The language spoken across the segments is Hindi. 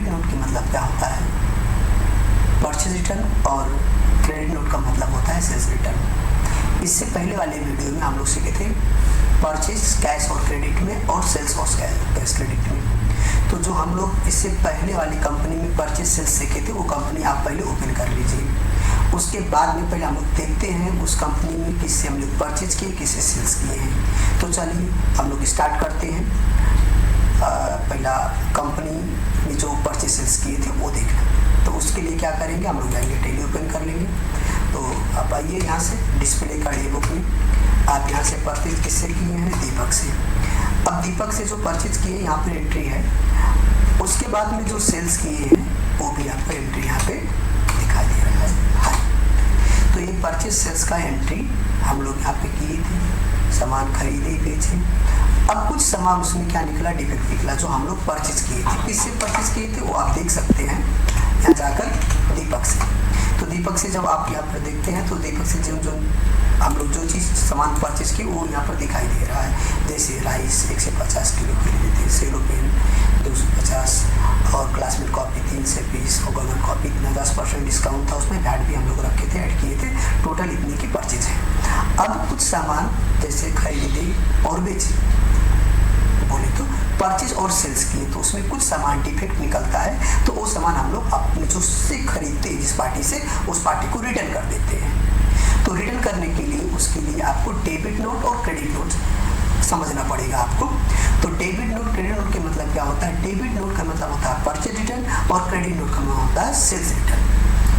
डेबिट नोट की मतलब क्या होता है? परचेज रिटर्न, और क्रेडिट नोट का मतलब होता है सेल्स रिटर्न। इससे पहले वाले वीडियो में हम लोग सीखे थे परचेज कैश और क्रेडिट में और सेल्स और कैश क्रेडिट में। तो जो हम लोग इससे पहले वाली कंपनी में परचेज सेल्स सीखे थे वो कंपनी आप पहले ओपन कर लीजिए। उसके बाद में पहले हम लोग देखते हैं उस कंपनी में किससे हम लोग परचेज किए, किससे सेल्स किए हैं। तो चलिए हम लोग स्टार्ट करते हैं। पहला कंपनी में जो परचेज सेल्स किए थे वो देखना। तो उसके लिए क्या करेंगे, हम लोग जाएंगे टैली ओपन कर लेंगे। तो आप आइए यहाँ से डिस्प्ले का डे बुक में, आप यहाँ से परचेज किससे किए हैं, दीपक से। अब दीपक से जो परचेज किए यहाँ पे एंट्री है। उसके बाद में जो सेल्स किए हैं वो भी आपको एंट्री यहाँ पे दिखाई दे रहा है। हाँ, तो ये परचेज सेल्स का एंट्री हम लोग यहाँ पे किए थे, सामान खरीदे बेचे। अब कुछ सामान उसमें क्या निकला, डिफेक्ट निकला, जो हम लोग परचेज किए थे। किससे परचेज किए थे वो आप देख सकते हैं यहाँ जाकर, दीपक से। तो दीपक से जब आप यहाँ पर देखते हैं तो दीपक से जो हम लोग जो चीज़ सामान परचेज की वो यहाँ पर दिखाई दे रहा है। जैसे राइस 150 किलो खरीदे थे, सेलो पेन 250 और क्लासमेट कॉपी 320 और गवर्नमेंट कॉपी इतना 10% डिस्काउंट था, उसमें वैट भी हम लोग रखे थे, ऐड किए थे। टोटल इतने की परचेज है। अब कुछ सामान जैसे खरीदे और बेचे, बोले तो परचेज और सेल्स किए, तो उसमें कुछ सामान डिफेक्ट निकलता है तो वो सामान हम लोग अपने जो से खरीदते हैं जिस पार्टी से, उस पार्टी को रिटर्न कर देते हैं। तो रिटर्न करने के लिए उसके लिए आपको डेबिट नोट और क्रेडिट नोट समझना पड़ेगा आपको। तो डेबिट नोट क्रेडिट नोट के मतलब क्या होता है? डेबिट नोट का मतलब होता है परचेज रिटर्न और क्रेडिट नोट का मतलब होता है सेल्स रिटर्न।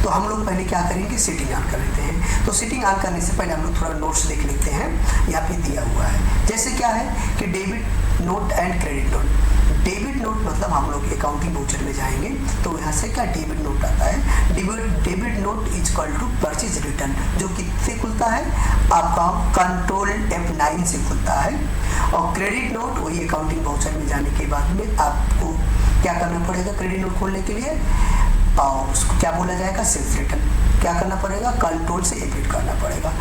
तो हम लोग पहले क्या करेंगे, सेटिंग ऑन कर लेते हैं। तो सेटिंग ऑन करने से पहले हम लोग थोड़ा नोट्स देख लेते हैं, यहाँ पे दिया हुआ है। जैसे क्या है कि debit note and credit note. Debit note मतलब हम लोग अकाउंटिंग वाउचर में जाएंगे तो यहाँ से क्या डेबिट नोट आता है। Debit note is equal to purchase return, जो किससे खुलता है, आपका कंट्रोल F9 से खुलता है। और क्रेडिट नोट वही अकाउंटिंग वाउचर में जाने के बाद में आपको क्या करना पड़ेगा, क्रेडिट नोट खोलने के लिए और उसको क्या बोला जाएगा, सेल्स रिटर्न। क्या करना पड़ेगा, कंट्रोल से एडिट करना पड़ेगा।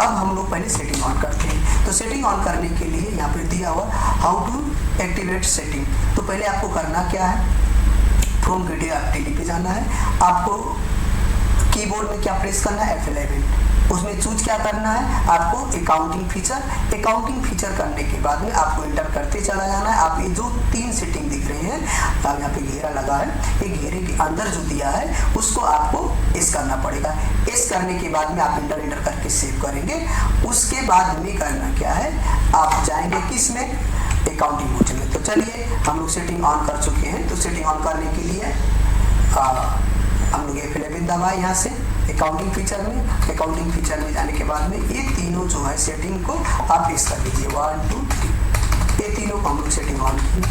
अब हम लोग पहले सेटिंग ऑन करते हैं। तो सेटिंग ऑन करने के लिए यहाँ पे दिया हुआ हाउ टू एक्टिवेट सेटिंग। तो पहले आपको करना क्या है, फ्रॉम वीडियो आप टेली पे जाना है। आपको कीबोर्ड में क्या प्रेस करना है, F11। उसमें चूज क्या करना है आपको, अकाउंटिंग फीचर। अकाउंटिंग फीचर करने के बाद में आपको एंटर करते चला जाना है। आप ये जो 3 सेटिंग दिख रहे हैं, अब यहाँ पे घेरा लगा है, ये घेरे के अंदर जो दिया है उसको आपको एस करना पड़ेगा। एस करने के बाद में आप एंटर करके सेव करेंगे। उसके बाद में करना क्या है, आप जाएंगे किस में, अकाउंटिंग वाउचर में। तो चलिए हम लोग सेटिंग ऑन कर चुके हैं। तो सेटिंग ऑन करने के लिए हम लोग F11 दबाए यहाँ से अकाउंटिंग फीचर में। अकाउंटिंग फीचर में जाने के बाद में ये तीनों जो है सेटिंग को आप प्रेस कर लीजिए, 1 2 3। ये तीनों को हम लोग सेटिंग ऑन किए।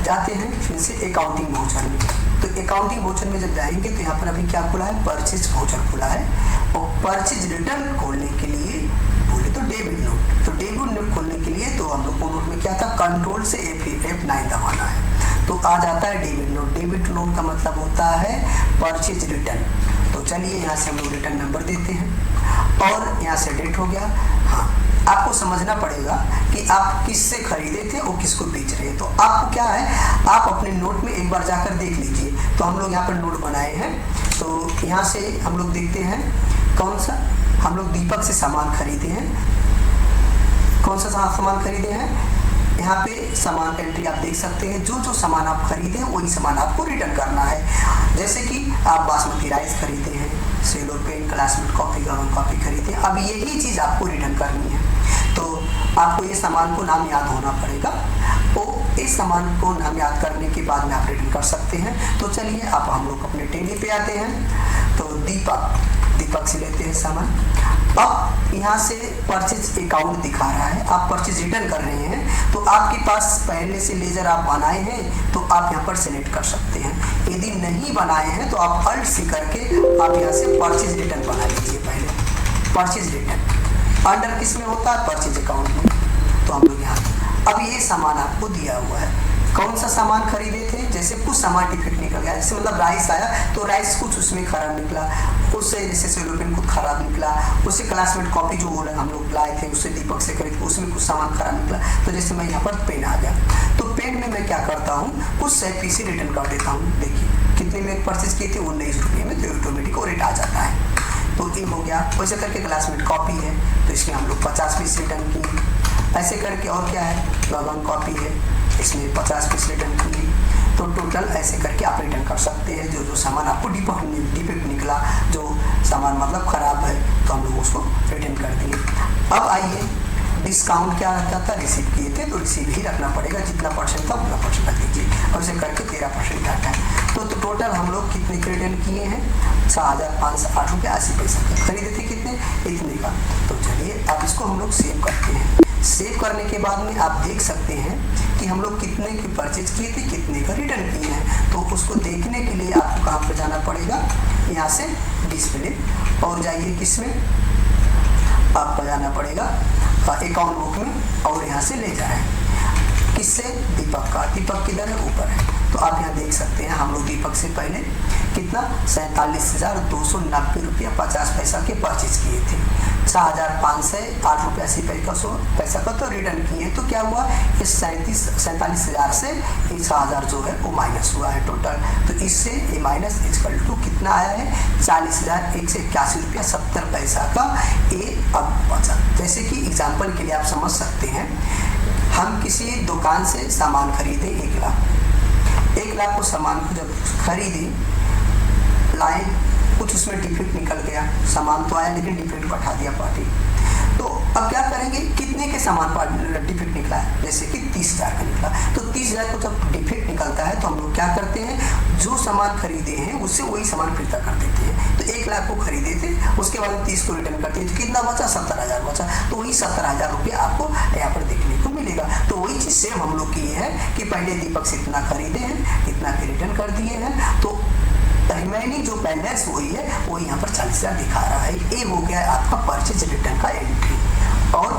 जाते हैं फिर से अकाउंटिंग वाउचर में। तो अकाउंटिंग वाउचर में जब जाएंगे तो यहाँ पर अभी क्या खुला है, परचेज वाउचर खुला है। और परचेज रिटर्न खोलने के लिए बोले तो डेबिट नोट। तो डेबिट नोट खोलने के लिए तो हम लोग को नोट में क्या था, कंट्रोल से F9 दबाना है। तो आ जाता है डेबिट नोट। डेबिट नोट का मतलब होता है परचेज रिटर्न। तो चलिए यहाँ से हम लोग रिटर्न नंबर देते हैं और यहाँ से डेट हो गया। हाँ, आपको समझना पड़ेगा कि आप किससे खरीदे थे और किसको बेच रहे हैं। तो आपको क्या है, आप अपने नोट में एक बार जाकर देख लीजिए। तो हम लोग यहाँ पर नोट बनाए हैं। तो यहाँ से हम लोग देखते हैं कौन सा, हम लोग दीपक से सामान खरीदे हैं। कौन सा सामान खरीदे हैं, यहाँ पे सामान एंट्री आप देख सकते हैं। जो जो सामान आप खरीदे हैं वही सामान आपको रिटर्न करना है। जैसे कि आप बासमती राइस खरीदे हैं, Cello pen, Classmate copy, government copy खरीदे हैं, अब यही चीज़ आपको रिटर्न करनी है। तो आपको ये सामान को नाम याद होना पड़ेगा। तो इस सामान को नाम याद करने के बाद में आप रिटर्न कर सकते हैं। तो चलिए अब हम लोग अपने टेली पे आते हैं। तो दीपक से लेते हैं सामान। अब यहाँ से परचेज अकाउंट दिखा रहा है, आप परचेज रिटर्न कर रहे हैं। तो आपके पास पहले से लेजर आप बनाए हैं तो आप यहाँ पर सेलेक्ट कर सकते हैं। यदि नहीं बनाए हैं तो आप अल्ट से करके आप यहाँ से परचेज रिटर्न बना लीजिए। पहले परचेज रिटर्न अंडर किस में होता है, परचेज अकाउंट में। तो हम लोग यहाँ अब ये सामान आपको दिया हुआ है, कौन सा सामान खरीदे थे। जैसे कुछ सामान डिफेक्ट निकल गया, जैसे मतलब राइस आया तो राइस कुछ उसमें खराब निकला, उससे जैसे सेलो पेन कुछ खराब निकला, उससे क्लासमेट कॉपी जो हम लोग लाए थे उससे दीपक से खरीद उसमें कुछ सामान खराब निकला। तो जैसे मैं यहाँ पर पेन आ गया, तो पेन पेमेंट में मैं क्या करता हूँ, कुछ सेट पीस रिटर्न कर देता हूँ। देखिए कितने में परचेज किए थे, 19 रुपये में, तो ऑटोमेटिक रेट आ जाता है। तो ये हो गया। वैसे करके क्लासमेट कॉपी है तो इसमें हम लोग 50 पीस रिटर्न किए। ऐसे करके और क्या है, लॉगन कॉपी है, इसमें 50 पीस रिटर्न किए। तो टोटल ऐसे करके आप रिटर्न कर सकते हैं। जो जो सामान आपको डिफेक्ट निकला, जो सामान मतलब ख़राब है, तो हम लोग उसको रिटर्न कर दिए। अब आइए, डिस्काउंट क्या रहता था, रिसीव किए थे तो रिसीव ही रखना पड़ेगा, जितना परसेंट था उतना परसेंट रख दीजिए, और इसे करके 13% आता है। तो टोटल हम लोग कितने के रिटर्न किए हैं, 6,508 रुपये 80 पैसा का। खरीदे थे कितने, इतने का। तो चलिए अब इसको हम लोग सेव करते हैं। सेव करने के बाद में आप देख सकते हैं कि हम लोग कितने की परचेज किए थे, कितने का रिटर्न किए हैं। तो उसको देखने के लिए आपको कहाँ पर जाना पड़ेगा, यहाँ से डिस्प्ले और जाइए, किसमें आपको जाना पड़ेगा अकाउंट बुक में, और यहाँ से ले जाए किससे, दीपक का। दीपक किधर है, ऊपर है। तो आप यहाँ देख सकते हैं हम लोग दीपक से पहले कितना 47,290 रुपया 50 पैसा के परचेज किए थे। 6,508 रुपया 80 पैसा का तो रिटर्न किए। तो क्या हुआ, इस 47,000 से 6,000 जो है वो माइनस हुआ है टोटल। तो इससे ये माइनस इक्वल टू कितना आया है, 40,181 रुपया 70 पैसा का ये अब बचा। जैसे कि एग्जाम्पल के लिए आप समझ सकते हैं, हम किसी दुकान से सामान खरीदे 1 लाख। 1 लाख को सामान को जब खरीदे, लाए, कुछ उसमें डिफेक्ट निकल गया, सामान तो आया लेकिन डिफेक्ट बैठा दिया पार्टी। तो अब क्या करेंगे, कितने के सामान पर डिफेक्ट निकला है, जैसे कि 30,000 का निकला। तो 30,000 को जब डिफेक्ट निकलता है तो हम लोग क्या करते हैं, जो सामान खरीदे हैं उससे वही सामान फिरता कर देते हैं। तो 1 लाख को खरीदे थे, उसके बाद 30 को रिटर्न करते हैं, तो कितना बचा, 70,000 बचा। तो वही 70,000 रुपये आपको यहाँ पर देखने को मिलेगा। तो वही चीज़ सेम हम लोग किए हैं कि पहले दीपक से इतना खरीदे हैं, इतना के रिटर्न कर दिए हैं। तो रिमेनिंग जो बैलेंस वही है, वो यहाँ पर 40,000 दिखा रहा है। ये हो गया आपका परचेज रिटर्न का एंट्री। और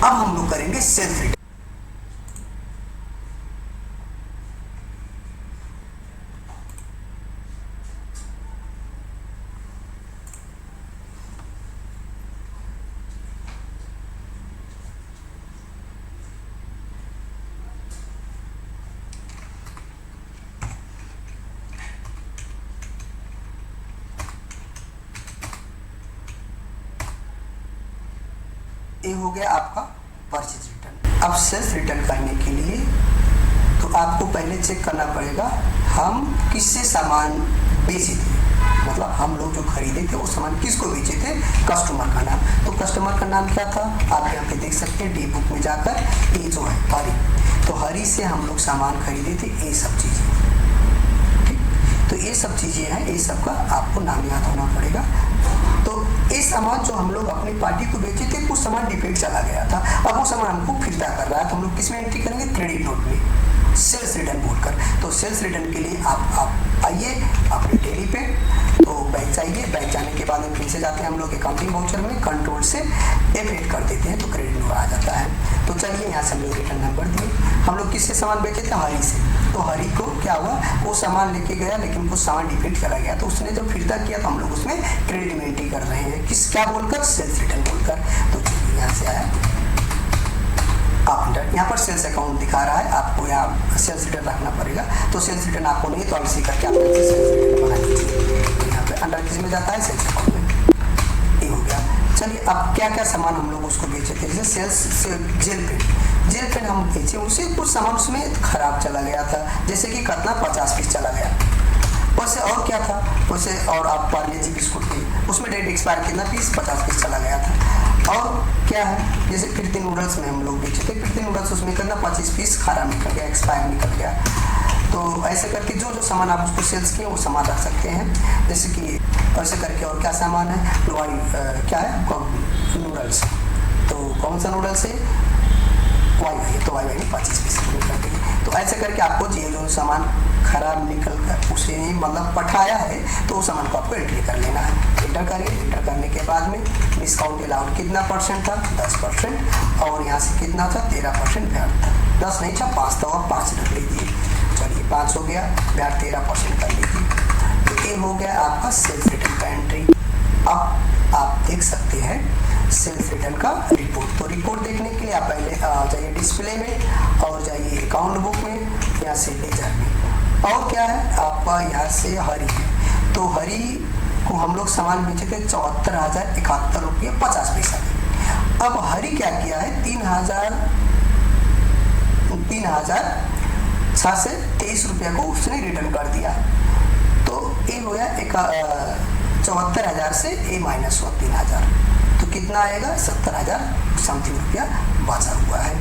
अब हम लोग करेंगे सेल्फ रिटर्न। ये हो गया आपका परचेज रिटर्न। अब सेल्फ रिटर्न करने के लिए तो आपको पहले चेक करना पड़ेगा हम किससे सामान बेचे थे, मतलब हम लोग जो खरीदे थे वो सामान किसको बेचे थे, कस्टमर का नाम। तो कस्टमर का नाम क्या था, आप यहाँ पे देख सकते हैं डी बुक में जाकर, ये जो है हरी। तो हरी से हम लोग सामान खरीदे थे, ये सब चीज़ें। तो ये सब चीज़ें हैं, ये सब का आपको नाम याद होना पड़ेगा। तो ये सामान जो हम लोग अपनी पार्टी को बेचे थे, कुछ सामान डिफेक्ट चला गया था, अब वो सामान हमको फिरता कर रहा है, तो हम लोग किस में एंट्री करेंगे, क्रेडिट नोट में, सेल्स रिटर्न बोलकर। तो सेल्स रिटर्न के लिए आप आइए अपने डेली पे, तो बैंक जाइए, बैंक जाने के बाद में फिर से जाते हैं हम लोग अकाउंटिंग वाउचर में, कंट्रोल से F8 कर देते हैं तो क्रेडिट नोट आ जाता है। तो चलिए यहाँ से हम लोग रिटर्न नंबर दिए, हम लोग किससे सामान बेचे थे, हरी से। तो हरी को क्या हुआ, वो सामान लेके गया लेकिन कुछ सामान डिफेक्ट चला गया, तो उसने जब फिरता किया तो हम लोग उसमें क्रेडिट में एंट्री कर रहे हैं, किस क्या बोलकर, सेल्स रिटर्न बोलकर। तो यहाँ से आया आप यहाँ पर सेल्स अकाउंट दिखा रहा है, आपको यहाँ सेल्स रिटर्न रखना पड़ेगा। तो सेल्स रिटर्न आपको नहीं तो आप इसी करके आप सेल्स रिटर्न बना लीजिए। यहाँ पे अंडर किस में जाता है, सेल्स अकाउंट में। ये हो गया। चलिए अब क्या क्या सामान हम लोग उसको बेचे थे, जैसे सेल्स जेल पेन हम बेचे, उससे कुछ सामान उसमें खराब चला गया था, जैसे कि कितना 50 पीस चला गया। वैसे और क्या था, वैसे और आप पार्ले जी बिस्कुट थी, उसमें डेट एक्सपायर कितना पीस, 50 पीस चला गया था। और क्या है, जैसे कीर्ति नूडल्स में हम लोग बेचे थे, कीर्ति नूडल्स उसमें कितना 25 पीस खराब निकल गया, एक्सपायर निकल गया। तो ऐसे करके जो जो सामान आप उसको सेल्स किए वो सामान रख सकते हैं। जैसे कि ऐसे करके और क्या सामान है, क्या है, नूडल्स। तो कौन सा नूडल्स है, वाई, तो वाई में 25 पीस निकल गए। तो ऐसे करके आपको जो सामान खराब निकल कर उसे मतलब पठाया है, तो उस सामान को आपको एंट्री कर लेना है। एंटर करिए, एंटर करने के बाद में डिस्काउंट अलाउड कितना परसेंट था, 10%, और यहाँ से कितना था, 13% ब्याज था। 10 नहीं था, 5 था, और 5 रख लीजिए। चलिए 5 हो गया, ब्याज 13% कर लीजिए। तो ये हो गया आपका सेल्फ रिटर्न का एंट्री। अब आप देख सकते हैं सेल्फ रिटर्न का रिपोर्ट। तो रिपोर्ट देखने के लिए आप पहले जाइए डिस्प्ले में और जाइए अकाउंट बुक में, यहाँ से लेजर में। और क्या है आपका यहाँ से हरी, तो हरी को हम लोग सामान बेचे थे 74,071 रुपये 50 पैसा में। अब हरी क्या किया है 3,623 रुपया को उसने रिटर्न कर दिया। तो ए हो गया 74,000 से ए माइनस हुआ 3,000, तो कितना आएगा 70,000 समथिंग रुपया बचा हुआ है।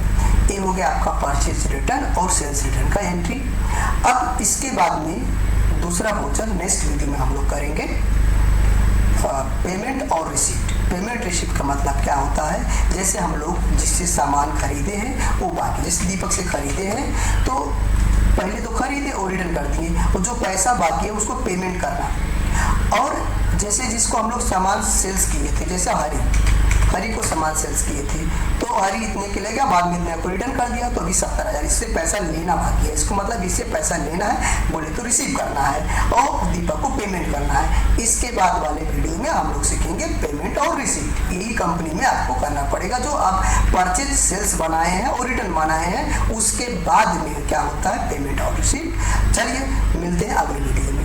ये हो गया आपका परचेज रिटर्न और सेल्स रिटर्न का एंट्री। अब इसके बाद में दूसरा वाउचर नेक्स्ट वीडियो में हम लोग करेंगे पेमेंट और रिसीप्ट। पेमेंट रिसीप्ट का मतलब क्या होता है, जैसे हम लोग जिससे सामान खरीदे हैं वो बाकी, जैसे दीपक से खरीदे हैं तो पहले तो खरीदे और रिटर्न कर दिए, और जो पैसा बाकी है उसको पेमेंट करना। और जैसे जिसको हम लोग सामान सेल्स किए थे, जैसे हरी को सामान सेल्स किए थे तो हरी इतने के ले गया, बाद में इतने को रिटर्न कर दिया, तो अभी 70,000 इससे पैसा लेना बाकी है। इसको मतलब इससे पैसा लेना है, बोले तो रिसीव करना है और दीपक को पेमेंट करना है। इसके बाद वाले वीडियो में हम लोग सीखेंगे पेमेंट और रिसीप्ट। यही कंपनी में आपको करना पड़ेगा, जो आप परचेज सेल्स बनाए हैं और रिटर्न बनाए हैं उसके बाद में क्या होता है पेमेंट और रिसीप्ट। चलिए मिलते हैं अगले वीडियो में।